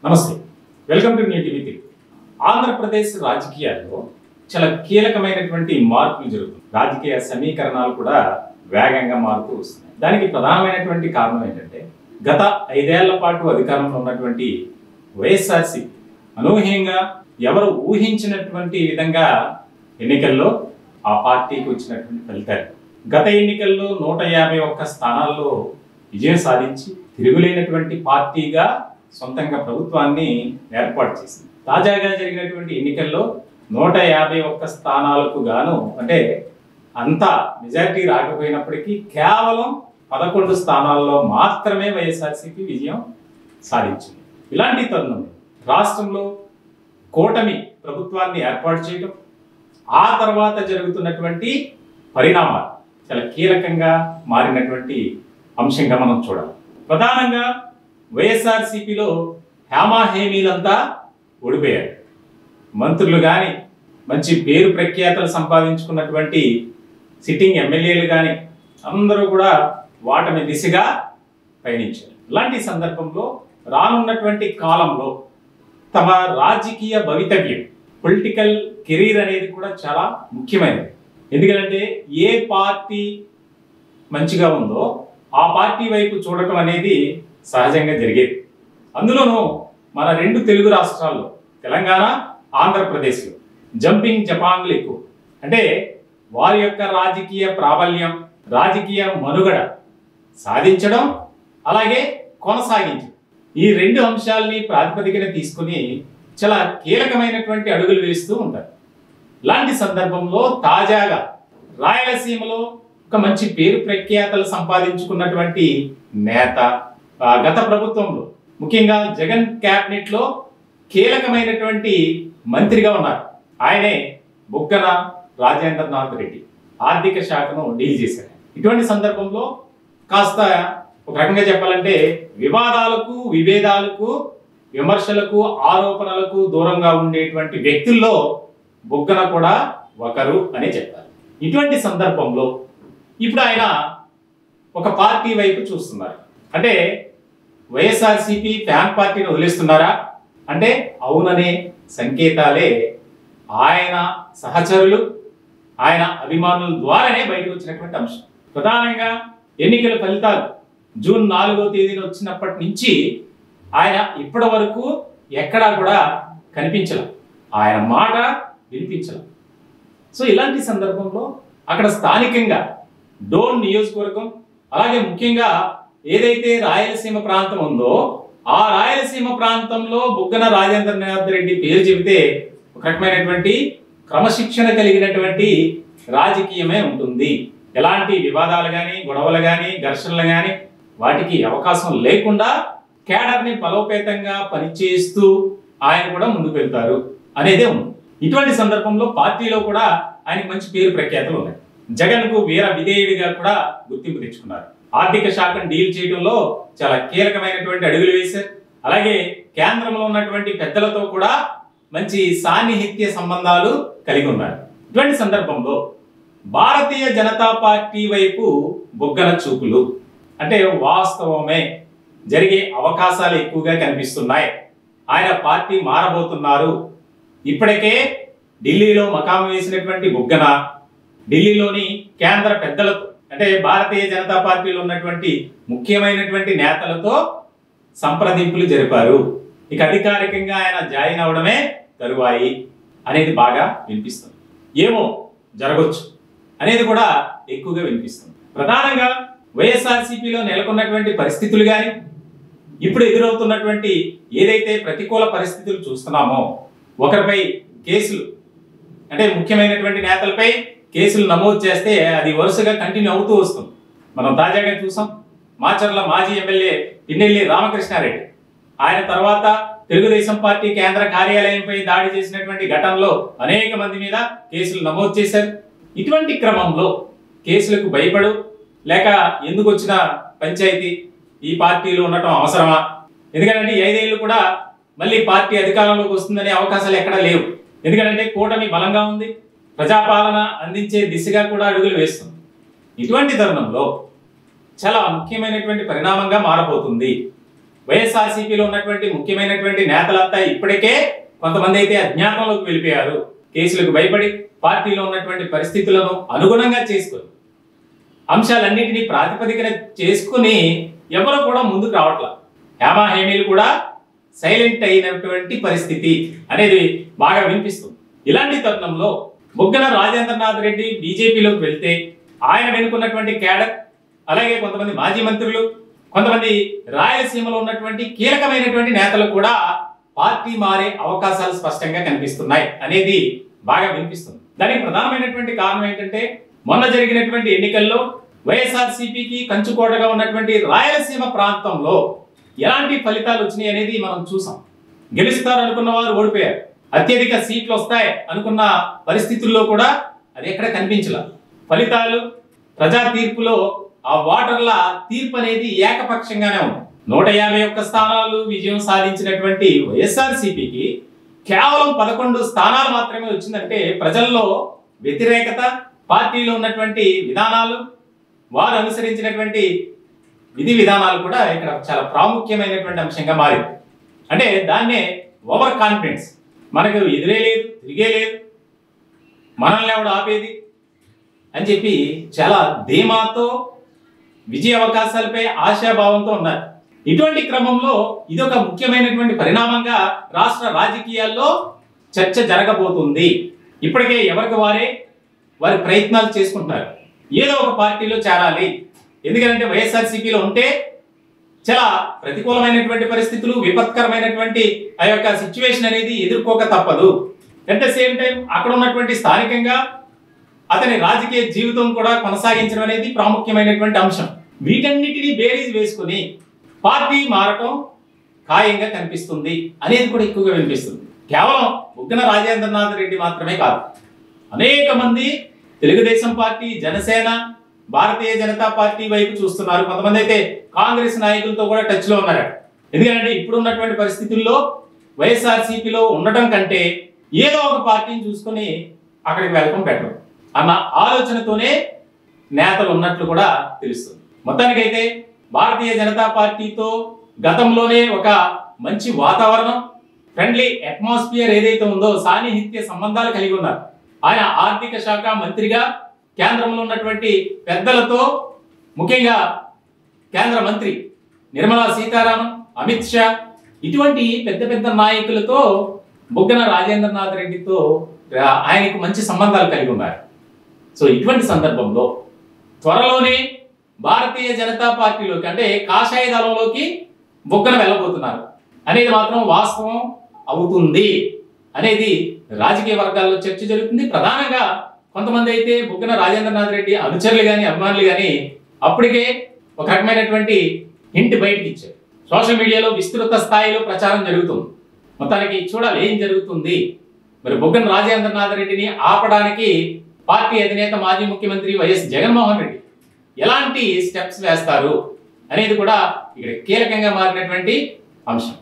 నమస్తే, welcome to new TV Telugu. Andhra Pradesh రాజకీయాల్లో చాలా కీలకమైనటువంటి మార్పులు జరుగుతుంది. రాజకీయ సమీకరణాలు కూడా వేగంగా మారుతూ వస్తున్నాయి. దానికి ప్రధానమైనటువంటి కారణం ఏంటంటే, గత 5 ఏళ్ల పాటు అధికారంలో ఉన్నటువంటి వైఎస్ఆర్సీపీ అనూహ్యంగా ఎవరు ఊహించినటువంటి విధంగా ఎన్నికల్లో ఆ పార్టీకి వచ్చినటువంటి ఫలితాలు. గత ఎన్నికల్లో 151 స్థానాల్లో విజయం సాధించి తిరుగులేనటువంటి పార్టీగా సొంతంగా ప్రభుత్వాన్ని ఏర్పాటు చేసింది. తాజాగా జరిగినటువంటి ఎన్నికల్లో 151 స్థానాలకు గాను, అంటే అంత మెజారిటీ రాకపోయినప్పటికీ కేవలం 11 స్థానాల్లో మాత్రమే వైఎస్ఆర్సీపీ విజయం సాధించింది. ఇలాంటి తరుణంలో రాష్ట్రంలో కూటమి ప్రభుత్వాన్ని ఏర్పాటు చేయడం, ఆ తర్వాత జరుగుతున్నటువంటి పరిణామాలు చాలా కీలకంగా మారినటువంటి అంశంగా మనం చూడాలి. ప్రధానంగా వైఎస్ఆర్సీపీలో హేమాహేమీలంతా ఓడిపోయారు. మంత్రులు కానీ, మంచి పేరు ప్రఖ్యాతలు సంపాదించుకున్నటువంటి సిట్టింగ్ ఎమ్మెల్యేలు కానీ అందరూ కూడా వాటమి దిశగా పయనించారు. ఇలాంటి సందర్భంలో రానున్నటువంటి కాలంలో తమ రాజకీయ భవితవ్యం, పొలిటికల్ కెరీర్ అనేది కూడా చాలా ముఖ్యమైనది. ఎందుకంటే ఏ పార్టీ మంచిగా ఉందో ఆ పార్టీ వైపు చూడటం అనేది సహజంగా జరిగేది. అందులోనూ మన 2 తెలుగు రాష్ట్రాల్లో, తెలంగాణ, ఆంధ్రప్రదేశ్లో జంపింగ్ జపాంగ్లు ఎక్కువ. అంటే వారి యొక్క రాజకీయ ప్రాబల్యం, రాజకీయ మనుగడ సాధించడం, అలాగే కొనసాగించడం, ఈ 2 అంశాలని ప్రాతిపదికన తీసుకుని చాలా కీలకమైనటువంటి అడుగులు వేస్తూ ఉంటారు. ఇలాంటి సందర్భంలో తాజాగా రాయలసీమలో ఒక మంచి పేరు ప్రఖ్యాతలు సంపాదించుకున్నటువంటి నేత, గత ప్రభుత్వంలో ముఖ్యంగా జగన్ క్యాబినెట్ లో కీలకమైనటువంటి మంత్రిగా ఉన్నారు. ఆయనే బుగ్గన రాజేంద్రనాథ్ రెడ్డి ఆర్థిక శాఖను డీల్ చేశారు. ఇటువంటి సందర్భంలో కాస్త ఒక రకంగా చెప్పాలంటే వివాదాలకు, విభేదాలకు, విమర్శలకు, ఆరోపణలకు దూరంగా ఉండేటువంటి వ్యక్తుల్లో బుగ్గన కూడా ఒకరు అని చెప్పారు. ఇటువంటి సందర్భంలో ఇప్పుడు ఆయన ఒక పార్టీ వైపు చూస్తున్నారు. అంటే వైఎస్ఆర్సీపీ ఫ్యాన్ పార్టీని వదిలేస్తున్నారా అంటే అవుననే సంకేతాలే ఆయన సహచరులు, ఆయన అభిమానుల ద్వారానే బయటకు వచ్చినటువంటి అంశం. ప్రధానంగా ఎన్నికల ఫలితాలు జూన్ 4వ తేదీన వచ్చినప్పటి నుంచి ఆయన ఇప్పటి వరకు ఎక్కడా కూడా కనిపించలేదు, ఆయన మాట వినిపించలేదు. సో ఇలాంటి సందర్భంలో అక్కడ స్థానికంగా డోన్ నియోజకవర్గం, అలాగే ముఖ్యంగా ఏదైతే రాయలసీమ ప్రాంతం ఉందో ఆ రాయలసీమ ప్రాంతంలో బుగ్గన రాజేంద్రనాథ్ రెడ్డి పేరు చెబితే ఒక రకమైనటువంటి క్రమశిక్షణ కలిగినటువంటి రాజకీయమే ఉంటుంది. ఎలాంటి వివాదాలు కానీ, గొడవలు కానీ, ఘర్షణలు కానీ వాటికి అవకాశం లేకుండా కేడర్ని బలోపేతంగా పనిచేస్తూ ఆయన కూడా ముందుకు వెళ్తారు అనేదే ఉంది. ఇటువంటి సందర్భంలో పార్టీలో కూడా ఆయనకు మంచి పేరు ప్రఖ్యాతలు ఉన్నాయి. జగన్ కు వీర విధేయుడిగా కూడా గుర్తింపు తెచ్చుకున్నారు. ఆర్థిక శాఖను డీల్ చేయడంలో చాలా కీలకమైనటువంటి అడుగులు వేశారు. అలాగే కేంద్రంలో ఉన్నటువంటి పెద్దలతో కూడా మంచి సాన్నిహిత్య సంబంధాలు కలిగి ఉన్నారు. ఇటువంటి సందర్భంలో భారతీయ జనతా పార్టీ వైపు బుగ్గన చూపులు, అంటే వాస్తవమే జరిగే అవకాశాలు ఎక్కువగా కనిపిస్తున్నాయి. ఆయన పార్టీ మారబోతున్నారు. ఇప్పటికే ఢిల్లీలో మకాం వేసినటువంటి బుగ్గన ఢిల్లీలోని కేంద్ర పెద్దలతో, అంటే భారతీయ జనతా పార్టీలో ఉన్నటువంటి ముఖ్యమైనటువంటి నేతలతో సంప్రదింపులు జరిపారు. ఇక అధికారికంగా ఆయన జాయిన్ అవడమే తరువాయి అనేది బాగా వినిపిస్తుంది. ఏమో జరగవచ్చు అనేది కూడా ఎక్కువగా వినిపిస్తుంది. ప్రధానంగా వైఎస్ఆర్సీపీలో నెలకొన్నటువంటి పరిస్థితులు కానీ, ఇప్పుడు ఎదురవుతున్నటువంటి ఏదైతే ప్రతికూల పరిస్థితులు చూస్తున్నామో, ఒకరిపై కేసులు, అంటే ముఖ్యమైనటువంటి నేతలపై కేసులు నమోదు చేస్తే అది వరుసగా కంటిన్యూ అవుతూ వస్తుంది. మనం తాజాగా చూసాం. మాచర్ల మాజీ ఎమ్మెల్యే పిన్నెల్లి రామకృష్ణారెడ్డి, ఆయన తర్వాత తెలుగుదేశం పార్టీ కేంద్ర కార్యాలయంపై దాడి చేసినటువంటి ఘటనలో అనేక మంది మీద కేసులు నమోదు చేశారు. ఇటువంటి క్రమంలో కేసులకు భయపడు లేక ఎందుకు వచ్చిన పంచాయతీ, ఈ పార్టీలో ఉండటం అవసరమా? ఎందుకంటే 5 ఏళ్ళు కూడా మళ్ళీ పార్టీ అధికారంలోకి వస్తుందనే అవకాశాలు ఎక్కడా లేవు. ఎందుకంటే కూటమి బలంగా ఉంది, ప్రజాపాలన అందించే దిశగా కూడా అడుగులు వేస్తుంది. ఇటువంటి తరుణంలో చాలా ముఖ్యమైనటువంటి పరిణామంగా మారబోతుంది. వైఎస్ఆర్సీపీలో ఉన్నటువంటి ముఖ్యమైనటువంటి నేతలంతా ఇప్పటికే కొంతమంది అయితే అజ్ఞాతంలోకి వెళ్ళిపోయారు. కేసులకు భయపడి పార్టీలో ఉన్నటువంటి పరిస్థితులను అనుగుణంగా చేసుకొని అంశాలన్నింటినీ ప్రాతిపదికన చేసుకుని ఎవరు కూడా ముందుకు రావట్లా. హేమీలు కూడా సైలెంట్ అయినటువంటి పరిస్థితి అనేది బాగా వినిపిస్తుంది. ఇలాంటి తరుణంలో బుగ్గన రాజేంద్రనాథ్ రెడ్డి బీజేపీలోకి వెళ్తే ఆయన వెనుకున్నటువంటి క్యాడర్, అలాగే కొంతమంది మాజీ మంత్రులు, కొంతమంది రాయలసీమలో ఉన్నటువంటి కీలకమైనటువంటి నేతలు కూడా పార్టీ మారే అవకాశాలు స్పష్టంగా కనిపిస్తున్నాయి అనేది బాగా వినిపిస్తుంది. దానికి ప్రధానమైనటువంటి కారణం ఏంటంటే మొన్న జరిగినటువంటి ఎన్నికల్లో వైఎస్ఆర్సీపీకి కంచుకోటగా ఉన్నటువంటి రాయలసీమ ప్రాంతంలో ఎలాంటి ఫలితాలు వచ్చినాయి అనేది మనం చూసాం. గెలుస్తారు అనుకున్న వారు ఓడిపోయారు. అత్యధిక సీట్లు వస్తాయి అనుకున్న పరిస్థితుల్లో కూడా అది ఎక్కడ కనిపించలా. ఫలితాలు, ప్రజా తీర్పులో ఆ ఓటర్ల తీర్పు అనేది ఏకపక్షంగానే ఉంది. 151 స్థానాలు విజయం సాధించినటువంటి వైఎస్ఆర్సీపీకి కేవలం 11 స్థానాలు మాత్రమే వచ్చిందంటే ప్రజల్లో వ్యతిరేకత, పార్టీలో ఉన్నటువంటి విధానాలు, వారు అనుసరించినటువంటి విధి విధానాలు కూడా ఇక్కడ చాలా ప్రాముఖ్యమైనటువంటి అంశంగా మారింది. అంటే దాన్నే ఓవర్ కాన్ఫిడెన్స్, మనకు ఎదురే లేదు, తిరిగే లేదు, మనల్ని ఎవడు ఆపేది అని చెప్పి చాలా ధీమాతో విజయ అవకాశాలపై ఆశాభావంతో ఉన్నారు. ఇటువంటి క్రమంలో ఇదొక ముఖ్యమైనటువంటి పరిణామంగా రాష్ట్ర రాజకీయాల్లో చర్చ జరగబోతుంది. ఇప్పటికే ఎవరికి వారి ప్రయత్నాలు చేసుకుంటున్నారు. ఏదో ఒక పార్టీలో చేరాలి. ఎందుకంటే వైఎస్ఆర్సీపీలో ఉంటే చాలా ప్రతికూలమైనటువంటి పరిస్థితులు, విపత్కరమైనటువంటి ఆ యొక్క సిచ్యువేషన్ అనేది ఎదుర్కోక తప్పదు. అట్ ద సేమ్ టైం అక్కడ ఉన్నటువంటి స్థానికంగా అతని రాజకీయ జీవితం కూడా కొనసాగించడం అనేది ప్రాముఖ్యమైనటువంటి అంశం. వీటన్నిటిని బేరీజ్ వేసుకుని పార్టీ మారటం ఖాయంగా కనిపిస్తుంది అనేది కూడా ఎక్కువగా వినిపిస్తుంది. కేవలం బుగ్గన రాజేంద్రనాథ్ రెడ్డి మాత్రమే కాదు, అనేక మంది తెలుగుదేశం పార్టీ, జనసేన, భారతీయ జనతా పార్టీ వైపు చూస్తున్నారు. కొంతమంది అయితే కాంగ్రెస్ నాయకులతో కూడా టచ్ లో ఉన్నారు. ఎందుకంటే ఇప్పుడు ఉన్నటువంటి పరిస్థితుల్లో వైఎస్ఆర్సీపీలో ఉండటం కంటే ఏదో ఒక పార్టీని చూసుకుని అక్కడికి వెళ్ళటం బెటర్ అన్న ఆలోచనతోనే నేతలు ఉన్నట్లు కూడా తెలుస్తుంది. మొత్తానికైతే భారతీయ జనతా పార్టీతో గతంలోనే ఒక మంచి వాతావరణం, ఫ్రెండ్లీ అట్మాస్ఫియర్ ఏదైతే ఉందో, సాన్నిహిత్య సంబంధాలు కలిగి ఉన్నారు. ఆయన ఆర్థిక శాఖ మంత్రిగా కేంద్రంలో ఉన్నటువంటి పెద్దలతో, ముఖ్యంగా కేంద్ర మంత్రి నిర్మలా సీతారామన్, అమిత్ షా, ఇటువంటి పెద్ద పెద్ద నాయకులతో బుగ్గన రాజేంద్రనాథ్ రెడ్డితో ఆయనకు మంచి సంబంధాలు కలిగి ఉన్నారు. సో ఇటువంటి సందర్భంలో త్వరలోనే భారతీయ జనతా పార్టీలోకి, అంటే కాషాయ దళంలోకి బుగ్గన వెళ్ళబోతున్నారు అనేది మాత్రం వాస్తవం అవుతుంది అనేది రాజకీయ వర్గాల్లో చర్చ జరుగుతుంది. ప్రధానంగా కొంతమంది అయితే బుగ్గన రాజేంద్రనాథ్ రెడ్డి అనుచరులు కానీ అభిమానులు కానీ అప్పటికే ఒక రకమైనటువంటి హింట్ బయటకి ఇచ్చారు. సోషల్ మీడియాలో విస్తృత స్థాయిలో ప్రచారం జరుగుతుంది. మొత్తానికి చూడాలి ఏం జరుగుతుంది. మరి బుగ్గన రాజేంద్రనాథ్ రెడ్డిని ఆపడానికి పార్టీ అధినేత మాజీ ముఖ్యమంత్రి వైఎస్ జగన్మోహన్ రెడ్డి ఎలాంటి స్టెప్స్ వేస్తారు అనేది కూడా ఇక్కడ కీలకంగా మారినటువంటి అంశం.